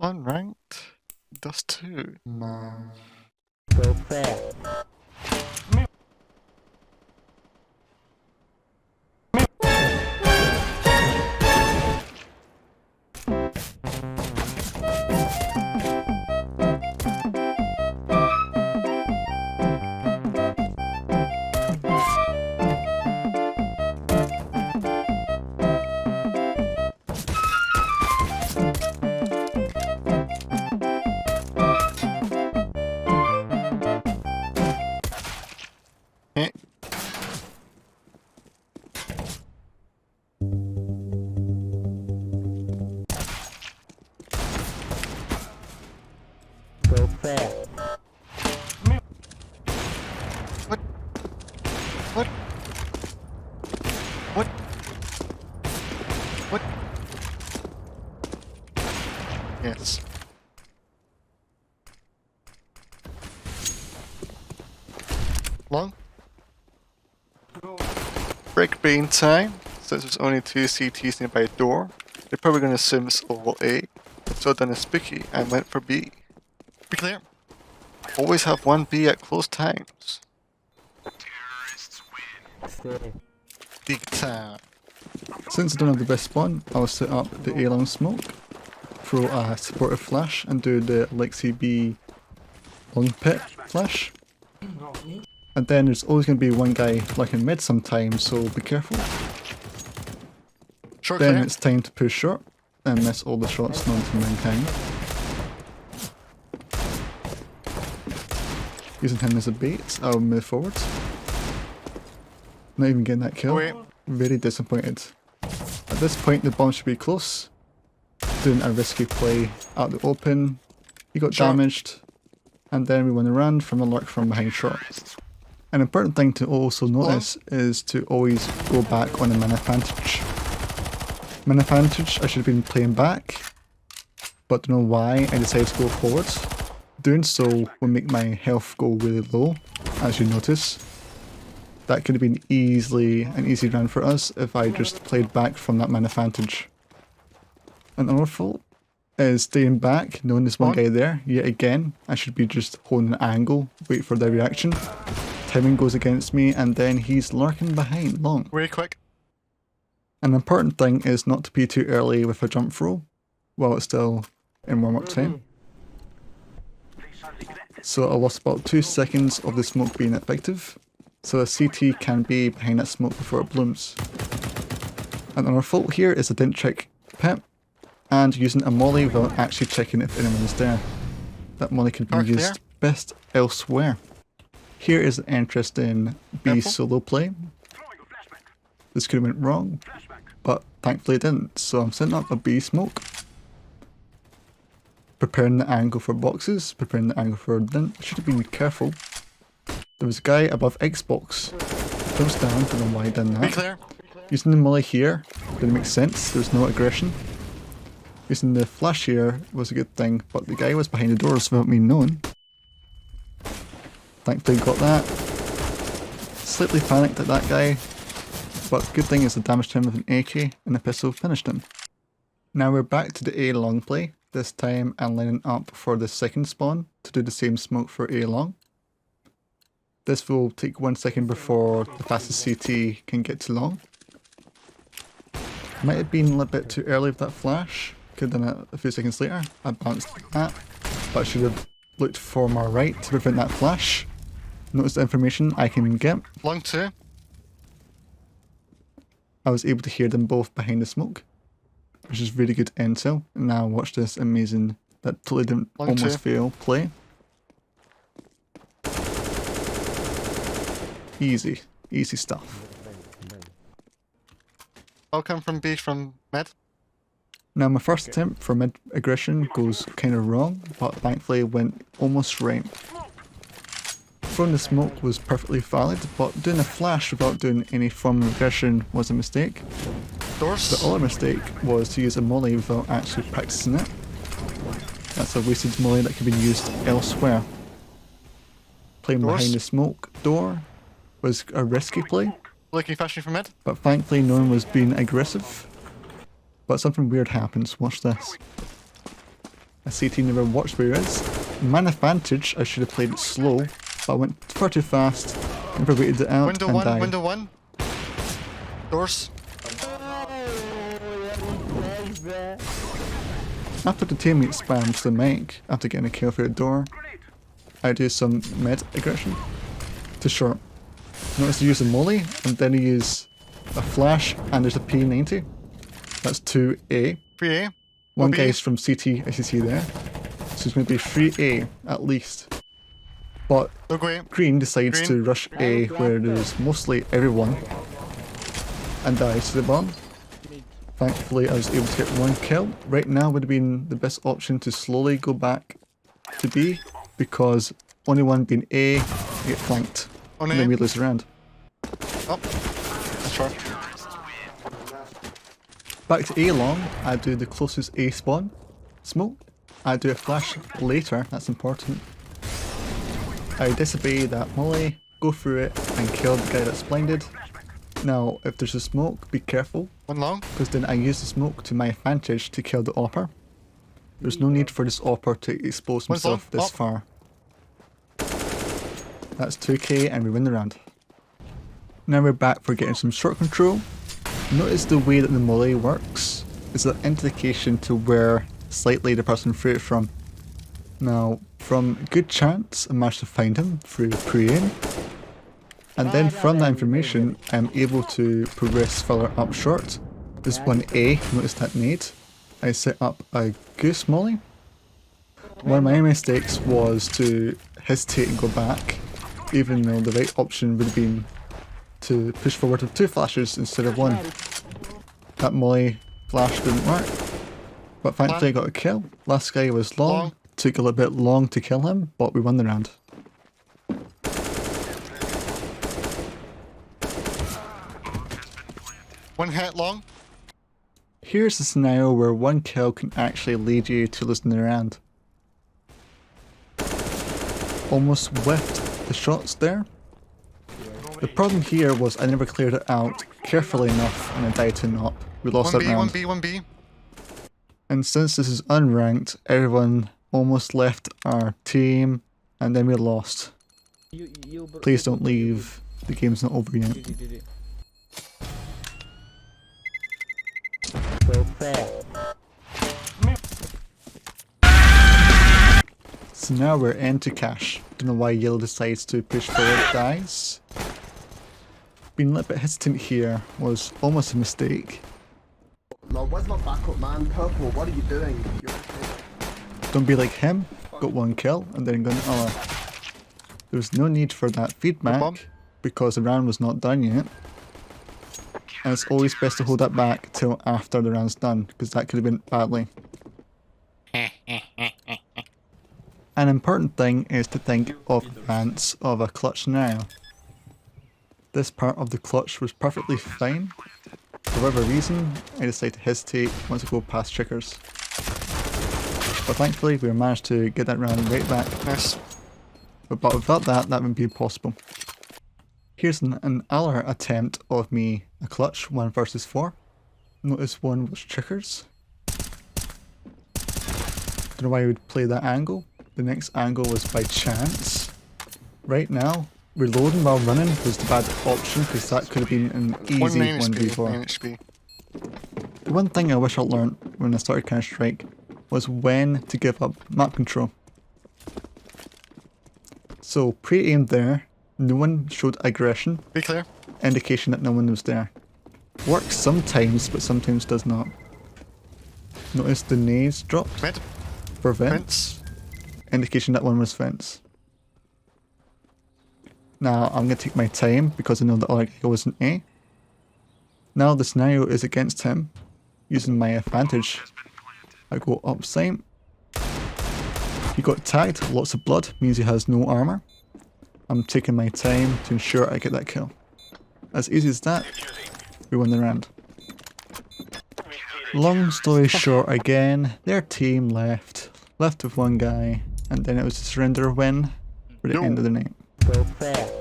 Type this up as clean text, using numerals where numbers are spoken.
Unranked does too. Man. So fair. Eh. So fair. What? What? What? What? Yes. Long? Break bean time. Since there's only 2 CTs nearby a door, they're probably gonna assume it's all A. So done a spooky and went for B. Be clear. Always have one B at close times. Stay. Big time. Since I don't have the best spawn, I'll set up the A-long smoke, throw a supportive flash and do the Lexi B long pit flash. And then there's always going to be one guy lurking mid sometimes, so be careful. Short Then clear. it's time to push short and miss all the shots known to mankind. Using him as a bait, I'll move forward. Not even getting that kill. Wait. Very disappointed. At this point the bomb should be close. Doing a risky play out the open. He got Sure. damaged. And then we won a run from a lurk from behind shot. An important thing to also notice is to always go back on a min advantage. Min advantage I should have been playing back, but don't know why I decided to go forward. Doing so will make my health go really low, as you notice. That could have been easily an easy run for us if I just played back from that min advantage. Another fault is staying back, knowing there's one guy there. Yet again, I should be just holding an angle, wait for their reaction. Timing goes against me and then he's lurking behind long. Really quick. An important thing is not to be too early with a jump throw while it's still in warm up time. So I lost about 2 seconds of the smoke being effective. So a CT can be behind that smoke before it blooms. And our fault here is I didn't check pit and using a molly without actually checking if anyone is there. That molly could be Mark used there. best elsewhere. Here is an interesting B Careful. solo play. This could have went wrong, but thankfully it didn't. So I'm setting up a B smoke. Preparing the angle for boxes, preparing the angle for then. I should have been careful. There was a guy above Xbox. Jumps down, don't know why he done Be that. clear. Using the molly here didn't make sense, there's no aggression. Using the flash here was a good thing, but the guy was behind the doors without me knowing. Thankfully got that. Slightly panicked at that guy, but good thing is I damaged him with an AK and a pistol finished him. Now we're back to the A long play. This time I'm lining up for the second spawn to do the same smoke for A long. This will take 1 second before the fastest CT can get to long. Might have been a little bit too early with that flash. Could have done it a few seconds later. I bounced that, but I should have looked for my right to prevent that flash. Notice the information I can get. Long 2. I was able to hear them both behind the smoke, which is really good intel. And now watch this amazing, that totally didn't Long almost two. fail play. Easy, easy stuff. I'll come from B from med. Now my first attempt for mid aggression goes kind of wrong, but thankfully it went almost right. Throwing the smoke was perfectly valid, but doing a flash without doing any form of aggression was a mistake. Doors. The other mistake was to use a molly without actually practicing it. That's a wasted molly that could be used elsewhere. Playing Doors. behind the smoke door was a risky play, Looking flashing from mid. but thankfully no one was being aggressive. But something weird happens, watch this. A CT never watched where he is. Man advantage, I should have played it slow, but I went far too fast, never waited it out Window and one, died. window one. Doors. After the teammate spams the mic after getting a kill through the door, I do some mid aggression to short. Notice he used a molly and then he used a flash and there's a P90. That's 2A. 3A. One B. guy's from CT, as you see there. So it's going to be 3A at least. But Look away. Green decides Green. to rush A where there's mostly everyone and dies to the bomb. Thankfully I was able to get one kill. Right now would have been the best option to slowly go back to B because only one being A, you get flanked. On And then A. we lose the round. Oh. That's right. Back to A long, I do the closest A spawn. Smoke. I do a flash later, that's important. I disobey that molly, go through it and kill the guy that's blinded. Now if there's a smoke, be careful, One long. because then I use the smoke to my advantage to kill the AWPer. There's no need for this AWPer to expose One's himself long. this far. That's 2k and we win the round. Now we're back for getting some short control. Notice the way that the molly works is an indication to where slightly the person threw it from. Now, from good chance, I managed to find him through praying. And then from that information, I'm able to progress further up short. This 1A, notice that nade. I set up a goose molly. One of my mistakes was to hesitate and go back, even though the right option would have been to push forward with 2 flashes instead of 1. That molly flash didn't work, but thankfully I got a kill. Last guy was long, took a little bit long to kill him, but we won the round. One hit long. Here's a scenario where one kill can actually lead you to losing the round. Almost whiffed the shots there. The problem here was I never cleared it out carefully enough and I died to an op. We lost that 1B, round. 1B, 1B. And since this is unranked, everyone almost left our team and then we lost. Please don't leave, the game's not over yet. So fast. So now we're into cash. Don't know why yellow decides to push forward dies. Being a little bit hesitant here was almost a mistake. No, where's my backup, man? Purple, what are you doing? Don't be like him, got one kill and then got another. There was no need for that feedback because the round was not done yet. And it's always best to hold that back till after the round's done because that could have been badly. An important thing is to think of advance of a clutch scenario. This part of the clutch was perfectly fine. For whatever reason, I decided to hesitate once I go past triggers. But thankfully we managed to get that round right back. Nice. But without that, that wouldn't be possible. Here's an other attempt of me a clutch 1 versus 4. Notice one was triggers. Don't know why I would play that angle. The next angle was by chance. Right now, reloading while running was the bad option because that could have been an easy 1v4. 9 HP. The one thing I wish I learned when I started Counter-Strike was when to give up map control. So pre-aimed there, no one showed aggression, Be clear. indication that no one was there. Works sometimes, but sometimes does not. Notice the nades dropped Mid. for vent, Fence. indication that one was fence. Now I'm going to take my time because I know the other guy was an A. Now the scenario is against him, using my advantage. I go up same. He got tagged, lots of blood, means he has no armor. I'm taking my time to ensure I get that kill. As easy as that, we won the round. Long story short again, their team left with one guy, and then it was a surrender win for the end of the night. So fast.